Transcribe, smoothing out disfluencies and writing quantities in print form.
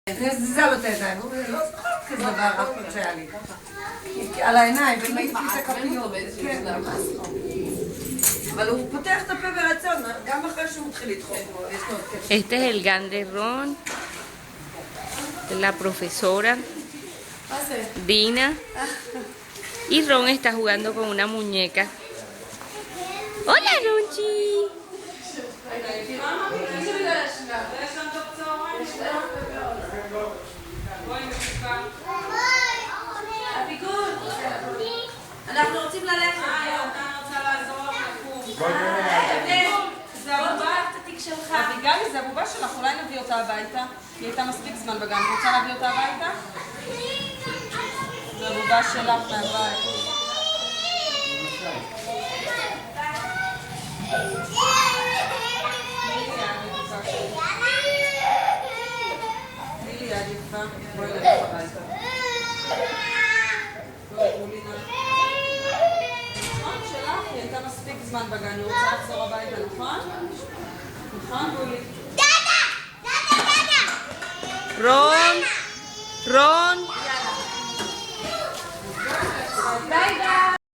אני מזיזה לו את הידיים, הוא אומר, לא זוכר כזה דבר, אף פעם שהיה לי. על העיניים, ומעיף לי את הכפיות. אבל הוא פותח את הפה ברצון, גם אחרי שהוא מתחיל לדחוף. Este es el GAN de Ron, la profesora Dina, y Ron está jugando con una muñeca. ¡Hola, Ronchi! אנחנו רוצים ללכת. אתה רוצה לעזור לך לקום. זה התיק שלך. אביגלי, זה הבובה שלך, אולי נביא אותה הביתה. היא הייתה מספיק זמן בגן. את רוצה להביא אותה הביתה? זה הבובה שלך מהבית. תני לי יד יפה. בואי נלך הביתה. היא הייתה מספיק זמן בגן, היא רוצה לחזור הביתה, נכון? נכון, בולי? Ron, Ron. ביי ביי!